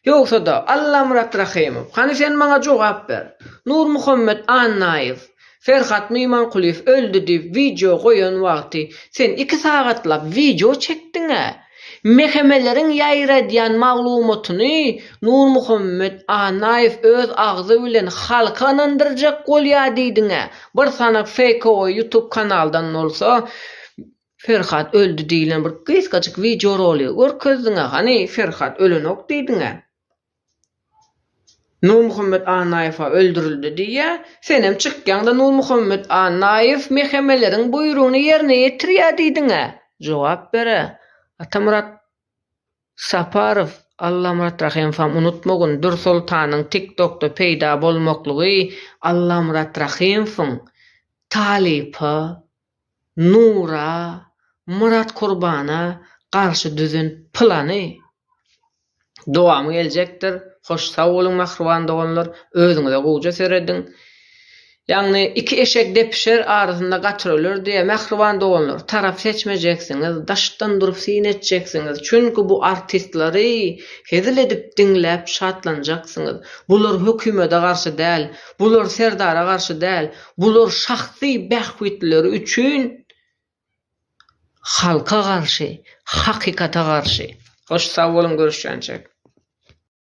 Yoksa da Allah Murat Rahimov. Hani sen bana cevap ver. Nur Muhammed Annayev, Ferhat Meymankuliyev öldü diýip video goýan wagty sen 2 sagatlap video çekdiň ha. Mehemelerin ýaýradýan maglumatyny Nur Muhammed Annayev öz agzy bilen halka inandyrjak bolýar diýdiň ha. Bir sanak fake YouTube kanaldan bolsa Ferhat öldü diýilen bir kıskacık video roly görkezdiň ha. Hani Ferhat ölenok diýdiň ha. Nur Muhammed Annayew öldürüldü diye senem çykýanda Nur Muhammed Annayew mehemelerin buyrugyny ýerine ýetirýär diýdiň ha. Jogap bere. Atamurat Saparov Allah Murat Rahimov unutmagyn Dur Sultanyň TikTokda peýda bolmaklygy Allah Murat Rahimov'un Talipa, Nura, Murat Kurbana karşı düzün plany. Dowamy geljekdir. Hoş sag bolun mahruwan doganlar, özüňize gowja serediň. Ýagny iki eşek depişer arasynda gaçyrylır diýe mahruwan doganlar tarap seçmejeksiňiz, daşdan durup sinetjeksiňiz. Çünki bu artistlary hezil edip diňläp şatlanjaksyňyz. Bular hökümete garşy däl, bular serdara garşy däl, bular şahsy behwitleri üçin halka garşy, hakykata garşy. Hoş sag bolun, görüşýänçek.